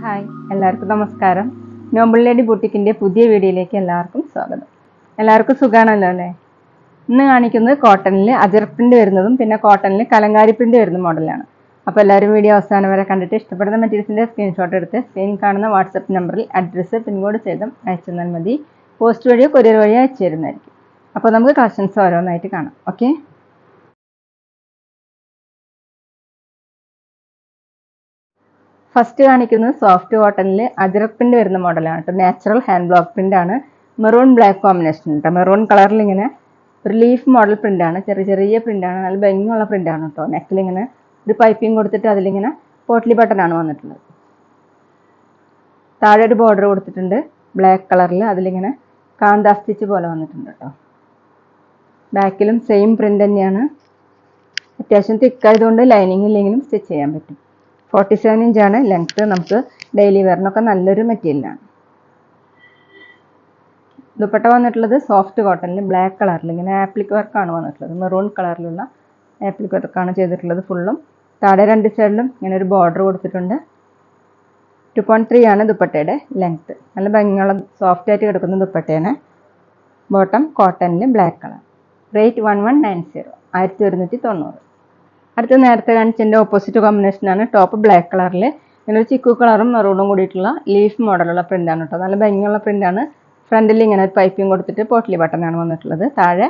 Hi, എല്ലാവർക്കും നമസ്കാരം. Noble lady ബുട്ടിക്കിൻ്റെ പുതിയ വീഡിയോയിലേക്ക് എല്ലാവർക്കും സ്വാഗതം. എല്ലാവർക്കും സുഖമാണല്ലോ അല്ലേ? ഇന്ന് കാണിക്കുന്നത് കോട്ടണിൽ അജർ പ്രിൻ്റ് വരുന്നതും പിന്നെ കോട്ടണിൽ കലങ്കാരി പ്രിൻ്റ് വരുന്ന മോഡലാണ്. അപ്പോൾ എല്ലാവരും വീഡിയോ അവസാനം വരെ കണ്ടിട്ട് ഇഷ്ടപ്പെടുന്ന മെറ്റീരിയൽസിൻ്റെ സ്ക്രീൻഷോട്ട് എടുത്ത് സ്ക്രീനിൽ കാണുന്ന വാട്സപ്പ് നമ്പറിൽ അഡ്രസ്സ് പിൻകോഡ് ചെയ്തും അയച്ചു തന്നാൽ മതി. പോസ്റ്റ് വഴിയോ കൊറിയർ വഴിയോ അയച്ചു തരുന്നതായിരിക്കും. അപ്പോൾ നമുക്ക് കളക്ഷൻസ് ഓരോന്നായിട്ട് കാണാം. ഓക്കെ, ഫസ്റ്റ് കാണിക്കുന്നത് സോഫ്റ്റ് കോട്ടണിൽ അജ്രക് പ്രിന്റ് വരുന്ന മോഡലാണ് കേട്ടോ. നാച്ചുറൽ ഹാൻഡ് ബ്ലോക്ക് പ്രിന്റ് ആണ്. മെറൂൺ ബ്ലാക്ക് കോമ്പിനേഷൻ കേട്ടോ. മെറൂൺ കളറിൽ ഇങ്ങനെ ഒരു ലീഫ് മോഡൽ പ്രിന്റ് ആണ്. ചെറിയ ചെറിയ പ്രിന്റ് ആണ്. നല്ല ഭംഗിയുള്ള പ്രിന്റ് ആണ് കേട്ടോ. നെക്കിൽ ഇങ്ങനെ ഒരു പൈപ്പിംഗ് കൊടുത്തിട്ട് അതിലിങ്ങനെ പോട്ട്ലി ബട്ടൺ ആണ് വന്നിട്ടുള്ളത്. താഴെ ഒരു ബോർഡർ കൊടുത്തിട്ടുണ്ട് ബ്ലാക്ക് കളറിൽ. അതിലിങ്ങനെ കാന്താ സ്റ്റിച്ച് പോലെ വന്നിട്ടുണ്ട് കേട്ടോ. ബാക്കിലും സെയിം പ്രിന്റ് തന്നെയാണ്. അത്യാവശ്യം തിക്കായതുകൊണ്ട് ലൈനിങ് ഇല്ലെങ്കിലും സ്റ്റിച്ച് ചെയ്യാൻ പറ്റും. 47 ഇഞ്ചാണ് ലെങ്ത്ത്. നമുക്ക് ഡെയിലി വെയറിനൊക്കെ നല്ലൊരു മെറ്റീരിയലാണ്. ദുപ്പട്ട വന്നിട്ടുള്ളത് സോഫ്റ്റ് കോട്ടണിൽ ബ്ലാക്ക് കളറിൽ ഇങ്ങനെ ആപ്ലിക് വർക്കാണ് വന്നിട്ടുള്ളത്. മെറൂൺ കളറിലുള്ള ആപ്ലിക് വർക്കാണ് ചെയ്തിട്ടുള്ളത് ഫുള്ളും. താഴെ രണ്ട് സൈഡിലും ഇങ്ങനെ ഒരു ബോർഡർ കൊടുത്തിട്ടുണ്ട്. 2.3 ആണ് ദുപ്പട്ടയുടെ ലെങ്ത്ത്. നല്ല ഭംഗിയുള്ള സോഫ്റ്റ് ആയിട്ട് കിടക്കുന്ന ദുപ്പട്ടയാണ്. ബോട്ടം കോട്ടണിൽ ബ്ലാക്ക് കളർ. റേറ്റ് 1190, 1190. അടുത്ത നേരത്തെ കാണിച്ചതിൻ്റെ ഓപ്പോസിറ്റ് കോമ്പിനേഷനാണ്. ടോപ്പ് ബ്ലാക്ക് കളറിൽ ഇങ്ങനെ ഒരു ചിക്കു കളറും മെറൂണും കൂടിയിട്ടുള്ള ലീഫ് മോഡലുള്ള പ്രിൻ്റാണ് കേട്ടോ. നല്ല ഭംഗിയുള്ള പ്രിൻ്റാണ്. ഫ്രണ്ടിൽ ഇങ്ങനെ ഒരു പൈപ്പിംഗ് കൊടുത്തിട്ട് പോട്ട്ലി ബട്ടണാണ് വന്നിട്ടുള്ളത്. താഴെ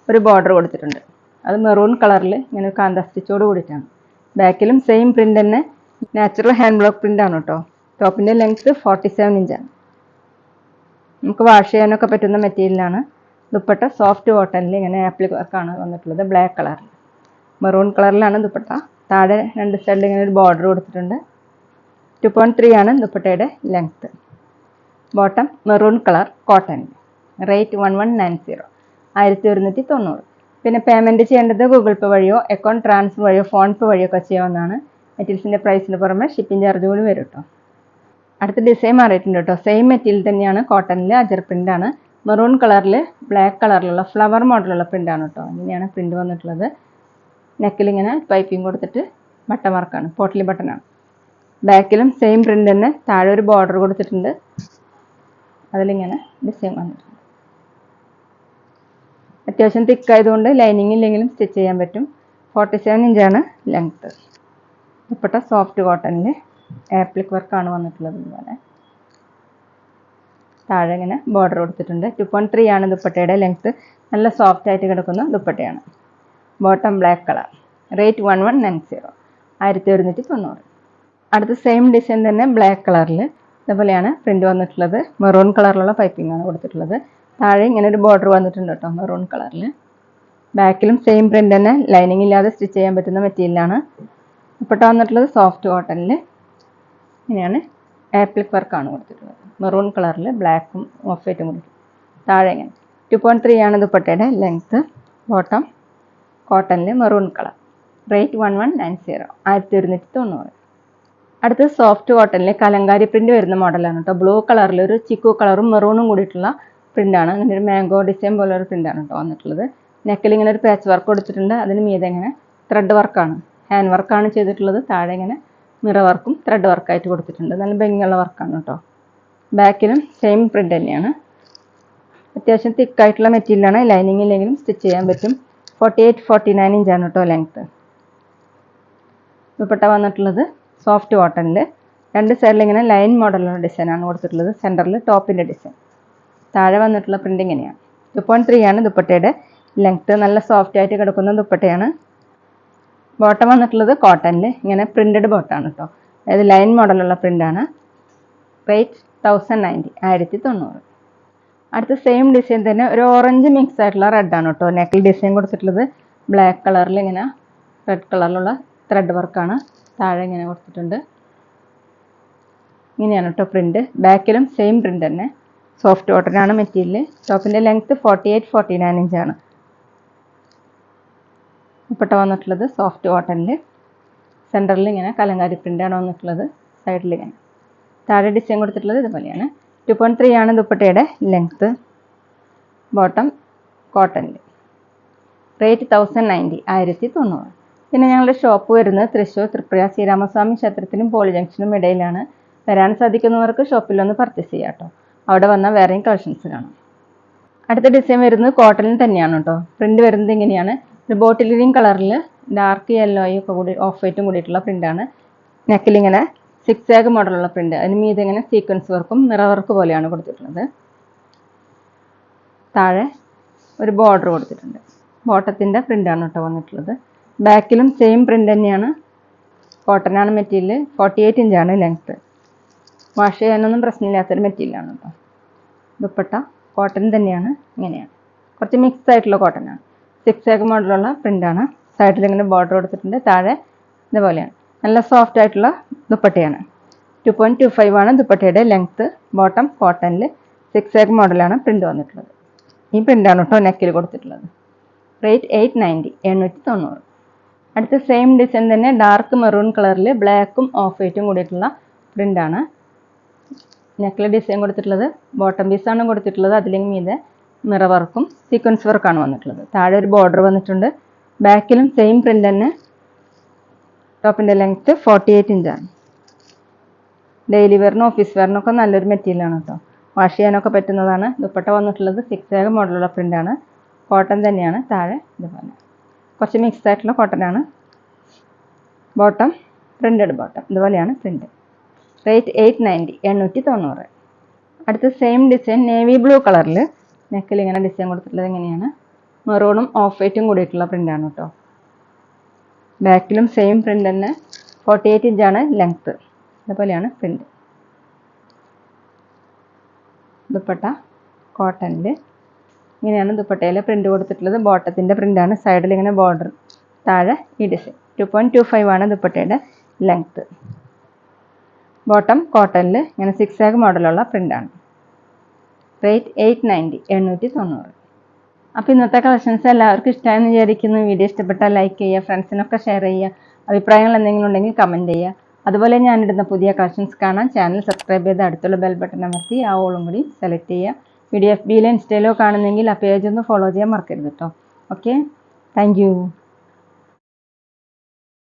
ഒരു ബോർഡർ കൊടുത്തിട്ടുണ്ട്. അത് മെറൂൺ കളറിൽ ഇങ്ങനെ ഒരു കാന്താ സ്റ്റിച്ചോട് കൂടിയിട്ടാണ്. ബാക്കിലും സെയിം പ്രിൻ്റ് തന്നെ. നാച്ചുറൽ ഹാൻഡ് ബ്ലോക്ക് പ്രിൻ്റാണ് കേട്ടോ. ടോപ്പിൻ്റെ ലെങ്ത്ത് 47 ഇഞ്ചാണ്. നമുക്ക് വാഷ് ചെയ്യാനൊക്കെ പറ്റുന്ന മെറ്റീരിയലാണ്. ദുപ്പട്ട സോഫ്റ്റ് കോട്ടണിൽ ഇങ്ങനെ ആപ്ലിക് വർക്കാണ് വന്നിട്ടുള്ളത് ബ്ലാക്ക് കളറിൽ. മെറൂൺ കളറിലാണ് ദുപ്പട്ട. താഴെ രണ്ട് സൈഡിൽ ഇങ്ങനെ ഒരു ബോർഡർ കൊടുത്തിട്ടുണ്ട്. 2.3 ആണ് ദുപ്പട്ടയുടെ length. Bottom maroon colour cotton. Rate 1190, 1190. പിന്നെ പേയ്മെൻറ്റ് ചെയ്യേണ്ടത് ഗൂഗിൾ പേ വഴിയോ അക്കൗണ്ട് ട്രാൻസ്ഫർ വഴിയോ ഫോൺ പേ വഴിയോ ഒക്കെ ചെയ്യാവുന്നതാണ്. മെറ്റീരിയൽസിൻ്റെ പ്രൈസിന് പുറമെ ഷിപ്പിംഗ് ചാർജ് കൂടി വരും കേട്ടോ. അടുത്ത ഡിസൈൻ മാറിയിട്ടുണ്ട് കേട്ടോ. സെയിം മെറ്റീരിയൽ തന്നെയാണ്. കോട്ടണിൽ അജർ പ്രിൻ്റ് ആണ്. മെറൂൺ കളറിൽ ബ്ലാക്ക് കളറിലുള്ള ഫ്ലവർ മോഡലുള്ള പ്രിൻ്റാണ് കേട്ടോ. ഇങ്ങനെയാണ് പ്രിൻ്റ് വന്നിട്ടുള്ളത്. നെക്കിൽ ഇങ്ങനെ പൈപ്പിംഗ് കൊടുത്തിട്ട് ബട്ടൺ വർക്കാണ്, പോട്ട്ലി ബട്ടണാണ്. ബാക്കിലും സെയിം പ്രിൻ്റ് തന്നെ. താഴെ ഒരു ബോർഡർ കൊടുത്തിട്ടുണ്ട്. അതിലിങ്ങനെ ഡിസൈൻ വന്നിട്ടുണ്ട്. അത്യാവശ്യം തിക്കായതുകൊണ്ട് ലൈനിങ് ഇല്ലെങ്കിലും സ്റ്റിച്ച് ചെയ്യാൻ പറ്റും. 47 ഇഞ്ചാണ് ലെങ്ത്ത്. ദുപ്പട്ട സോഫ്റ്റ് കോട്ടണിൽ ആപ്ലിക് വർക്കാണ് വന്നിട്ടുള്ളത്. ഇതുപോലെ താഴെ ഇങ്ങനെ ബോർഡർ കൊടുത്തിട്ടുണ്ട്. 2.3 ആണ് ദുപ്പട്ടയുടെ ലെങ്ത്ത്. നല്ല സോഫ്റ്റ് ആയിട്ട് കിടക്കുന്ന ദുപ്പട്ടയാണ്. Bottom black colour. റേറ്റ് 1190, 1190. അടുത്ത സെയിം ഡിസൈൻ തന്നെ ബ്ലാക്ക് കളറിൽ ഇതുപോലെയാണ് പ്രിൻ്റ് വന്നിട്ടുള്ളത്. മെറൂൺ കളറിലുള്ള പൈപ്പിംഗ് ആണ് കൊടുത്തിട്ടുള്ളത്. താഴെ ഇങ്ങനെ ഒരു ബോർഡർ വന്നിട്ടുണ്ട് കേട്ടോ മെറൂൺ കളറിൽ. ബാക്കിലും സെയിം പ്രിൻ്റ് തന്നെ. ലൈനിങ് ഇല്ലാതെ സ്റ്റിച്ച് ചെയ്യാൻ പറ്റുന്ന മെറ്റീരിയലാണ്. ദുപ്പട്ട വന്നിട്ടുള്ളത് സോഫ്റ്റ് കോട്ടണിൽ ഇങ്ങനെയാണ് ആപ്ലിക് വർക്കാണ് കൊടുത്തിട്ടുള്ളത്. മെറൂൺ കളറിൽ ബ്ലാക്കും ഓഫ് വൈറ്റും കൂടി. താഴെ ഇങ്ങനെ 2.3 ആണ് ദുപ്പട്ടയുടെ ലെങ്ത്ത്. ബോട്ടം കോട്ടണിൽ മെറൂൺ കളർ. റേറ്റ് 1190, 1190. അടുത്തത് സോഫ്റ്റ് കോട്ടണിൽ കലങ്കാരി പ്രിൻ്റ് വരുന്ന മോഡലാണ് കേട്ടോ. ബ്ലൂ കളറിൽ ഒരു ചിക്കു കളറും മെറൂണും കൂടിയിട്ടുള്ള പ്രിൻ്റാണ്. അങ്ങനെ ഒരു മാംഗോ ഡിസൈൻ പോലെ ഒരു പ്രിൻ്റാണ് കേട്ടോ വന്നിട്ടുള്ളത്. നെക്കിൽ ഇങ്ങനെ ഒരു പാച്ച് വർക്ക് കൊടുത്തിട്ടുണ്ട്. അതിന് മീതെ ഇങ്ങനെ ത്രെഡ് വർക്കാണ്, ഹാൻഡ് വർക്കാണ് ചെയ്തിട്ടുള്ളത്. താഴെ ഇങ്ങനെ മിറർ വർക്കും ത്രെഡ് വർക്കായിട്ട് കൊടുത്തിട്ടുണ്ട്. നല്ല ഭംഗിയുള്ള വർക്കാണ് കേട്ടോ. ബാക്കിലും സെയിം പ്രിൻ്റ് തന്നെയാണ്. അത്യാവശ്യം തിക്കായിട്ടുള്ള മെറ്റീരിയലാണ്. ലൈനിങ് ഇല്ലെങ്കിലും സ്റ്റിച്ച് ചെയ്യാൻ പറ്റും. 48-49 ഇഞ്ചാണ് കേട്ടോ ലെങ്ത്ത്. ദുപ്പട്ട വന്നിട്ടുള്ളത് സോഫ്റ്റ് കോട്ടണിൽ. രണ്ട് സൈഡിൽ ഇങ്ങനെ ലൈൻ മോഡലുള്ള ഡിസൈനാണ് കൊടുത്തിട്ടുള്ളത്. സെൻറ്ററിൽ ടോപ്പിൻ്റെ ഡിസൈൻ. താഴെ വന്നിട്ടുള്ള പ്രിൻ്റ് ഇങ്ങനെയാണ്. 2.3 ആണ് ദുപ്പട്ടയുടെ ലെങ്ത്ത്. നല്ല സോഫ്റ്റ് ആയിട്ട് കിടക്കുന്ന ദുപ്പട്ടയാണ്. ബോട്ടം വന്നിട്ടുള്ളത് കോട്ടണിൽ ഇങ്ങനെ പ്രിൻറ്റഡ് ബോട്ടാണ് കേട്ടോ. അതായത് ലൈൻ മോഡലുള്ള പ്രിൻ്റാണ്. റേറ്റ് 1090, 1090. അടുത്ത സെയിം ഡിസൈൻ തന്നെ ഒരു ഓറഞ്ച് മിക്സ് ആയിട്ടുള്ള റെഡാണ് കേട്ടോ. നെക്കിൽ ഡിസൈൻ കൊടുത്തിട്ടുള്ളത് ബ്ലാക്ക് കളറിൽ ഇങ്ങനെ റെഡ് കളറിലുള്ള ത്രെഡ് വർക്കാണ്. താഴെ ഇങ്ങനെ കൊടുത്തിട്ടുണ്ട്. ഇങ്ങനെയാണ് കേട്ടോ പ്രിൻ്റ്. ബാക്കിലും സെയിം പ്രിൻ്റ് തന്നെ. സോഫ്റ്റ് കോട്ടനാണ് മെറ്റീരിയൽ. ടോപ്പിൻ്റെ ലെങ്ത്ത് 48-49 ഇഞ്ചാണ്. ദുപ്പട്ട വന്നിട്ടുള്ളത് സോഫ്റ്റ് കോട്ടണിൽ. സെൻറ്ററിൽ ഇങ്ങനെ കലങ്കാരി പ്രിൻ്റാണ് വന്നിട്ടുള്ളത്. സൈഡിൽ ഇങ്ങനെ താഴെ ഡിസൈൻ കൊടുത്തിട്ടുള്ളത് ഇതുപോലെയാണ്. 2.3 ആണ് ദുപ്പട്ടയുടെ ലെങ്ത്ത്. ബോട്ടം കോട്ടണിൽ. റേറ്റ് 1090, 1090. പിന്നെ ഞങ്ങളുടെ ഷോപ്പ് വരുന്നത് തൃശ്ശൂർ തൃപ്രയ ശ്രീരാമസ്വാമി ക്ഷേത്രത്തിനും പോളി ജംഗ്ഷനും ഇടയിലാണ്. വരാൻ സാധിക്കുന്നവർക്ക് ഷോപ്പിലൊന്ന് പർച്ചേസ് ചെയ്യാം കേട്ടോ. അവിടെ വന്നാൽ വേറെയും കളക്ഷൻസ് കാണാം. അടുത്ത ഡിസൈൻ വരുന്നത് കോട്ടണിൽ തന്നെയാണ് കേട്ടോ. പ്രിന്റ് വരുന്നത് ഇങ്ങനെയാണ്. ഒരു ബോട്ടിൽ ഗ്രീൻ കളറിൽ ഡാർക്ക് യെല്ലോയും ഒക്കെ കൂടി ഓഫ് വൈറ്റും കൂടിയിട്ടുള്ള പ്രിന്റാണ്. നെക്കിൽ ഇങ്ങനെ സിക്സാഗ് മോഡലുള്ള പ്രിന്റ്, അതിന് മീതെ ഇങ്ങനെ സീക്വൻസ് വർക്കും മിറർ വർക്ക് പോലെയാണ് കൊടുത്തിട്ടുള്ളത്. താഴെ ഒരു ബോർഡർ കൊടുത്തിട്ടുണ്ട്. ബോട്ടത്തിൻ്റെ പ്രിന്റാണ് കേട്ടോ വന്നിട്ടുള്ളത്. ബാക്കിലും സെയിം പ്രിന്റ് തന്നെയാണ്. കോട്ടനാണ് മെറ്റീരിയൽ. 48 ഇഞ്ചാണ് ലെങ്ത്ത്. വാഷ് ചെയ്യാനൊന്നും പ്രശ്നമില്ലാത്തൊരു മെറ്റീരിയലാണ് കേട്ടോ. ദുപ്പട്ട കോട്ടൺ തന്നെയാണ്. ഇങ്ങനെയാണ്, കുറച്ച് മിക്സ് ആയിട്ടുള്ള കോട്ടനാണ്. സിക്സാഗ് മോഡലുള്ള പ്രിന്റാണ്. സൈഡിൽ ഇങ്ങനെ ബോർഡർ കൊടുത്തിട്ടുണ്ട്. താഴെ ഇതുപോലെയാണ്. നല്ല സോഫ്റ്റ് ആയിട്ടുള്ള ദുപ്പട്ടയാണ്. 2.25 ആണ് ദുപ്പട്ടയുടെ ലെങ്ത്ത്. ബോട്ടം കോട്ടണിൽ സിക്സാഗ് മോഡലാണ് പ്രിന്റ് വന്നിട്ടുള്ളത്. ഈ പ്രിന്റാണ് കേട്ടോ നെക്കിൽ കൊടുത്തിട്ടുള്ളത്. റേറ്റ് 890, 890. അടുത്ത സെയിം ഡിസൈൻ തന്നെ ഡാർക്ക് മെറൂൺ കളറിൽ ബ്ലാക്കും ഓഫ് വൈറ്റും കൂടിയിട്ടുള്ള പ്രിന്റാണ്. നെക്കിൽ ഡിസൈൻ കൊടുത്തിട്ടുള്ളത് ബോട്ടം പീസാണ് കൊടുത്തിട്ടുള്ളത്. അതിലേക്ക് മീതെ മിറർ വർക്കും സീക്വൻസ് വർക്കാണ് വന്നിട്ടുള്ളത്. താഴെ ഒരു ബോർഡർ വന്നിട്ടുണ്ട്. ബാക്കിലും സെയിം പ്രിന്റ് തന്നെ. ടോപ്പിൻ്റെ ലെങ്ത്ത് 48 ഇഞ്ചാണ്. ഡെയിലി വെയറിനും ഓഫീസ് വെയറിനൊക്കെ നല്ലൊരു മെറ്റീരിയലാണ് കേട്ടോ. വാഷ് ചെയ്യാനൊക്കെ പറ്റുന്നതാണ്. ദുപ്പട്ട വന്നിട്ടുള്ളത് സിക്സാഗ് മോഡലുള്ള പ്രിന്റാണ്. കോട്ടൺ തന്നെയാണ്. താഴെ ഇതുപോലെ കുറച്ച് മിക്സ് ആയിട്ടുള്ള കോട്ടനാണ്. ബോട്ടം പ്രിന്റഡ് ബോട്ടം, ഇതുപോലെയാണ് പ്രിന്റ്. റേറ്റ് 890, 890. അടുത്ത സെയിം ഡിസൈൻ നേവി ബ്ലൂ കളറിൽ നെക്കിൽ ഇങ്ങനെ ഡിസൈൻ കൊടുത്തിട്ടുള്ളത് ഇങ്ങനെയാണ്. മെറൂണും ഓഫ് വൈറ്റും കൂടിയിട്ടുള്ള പ്രിന്റാണ് കേട്ടോ. ബാക്കിലും സെയിം പ്രിന്റ് തന്നെ. 48 ഇഞ്ചാണ് ലെങ്ത്ത്. ഇതുപോലെയാണ് പ്രിന്റ്. ദുപ്പട്ട കോട്ടണിൽ ഇങ്ങനെയാണ് ദുപ്പട്ടയിലെ പ്രിന്റ് കൊടുത്തിട്ടുള്ളത്. ബോട്ടത്തിൻ്റെ പ്രിന്റാണ്. സൈഡിൽ ഇങ്ങനെ ബോർഡർ. താഴെ ഈ ഡിസൈൻ. 2.25 ആണ് ദുപ്പട്ടയുടെ ലെങ്ത്ത്. ബോട്ടം കോട്ടണിൽ ഇങ്ങനെ സിക്സാഗ് മോഡലുള്ള പ്രിന്റാണ്. റേറ്റ് 890, 890. അപ്പോൾ ഇന്നത്തെ കളക്ഷൻസ് എല്ലാവർക്കും ഇഷ്ടമായെന്ന് വിചാരിക്കുന്നു. വീഡിയോ ഇഷ്ടപ്പെട്ടാൽ ലൈക്ക് ചെയ്യുക, ഫ്രണ്ട്സിനൊക്കെ ഷെയർ ചെയ്യുക. അഭിപ്രായങ്ങൾ എന്തെങ്കിലും ഉണ്ടെങ്കിൽ കമൻറ്റ് ചെയ്യുക. അതുപോലെ ഞാനിടുന്ന പുതിയ കളക്ഷൻസ് കാണാൻ ചാനൽ സബ്സ്ക്രൈബ് ചെയ്ത് അടുത്തുള്ള ബെൽ ബട്ടൺ അമർത്തി ആ ഓളും കൂടി സെലക്ട് ചെയ്യുക. വീഡിയോ FBയിലോ ഇൻസ്റ്റയിലോ കാണുന്നെങ്കിൽ ആ പേജ് ഒന്ന് ഫോളോ ചെയ്യാൻ മറക്കരുത് കേട്ടോ. Okay, thank you.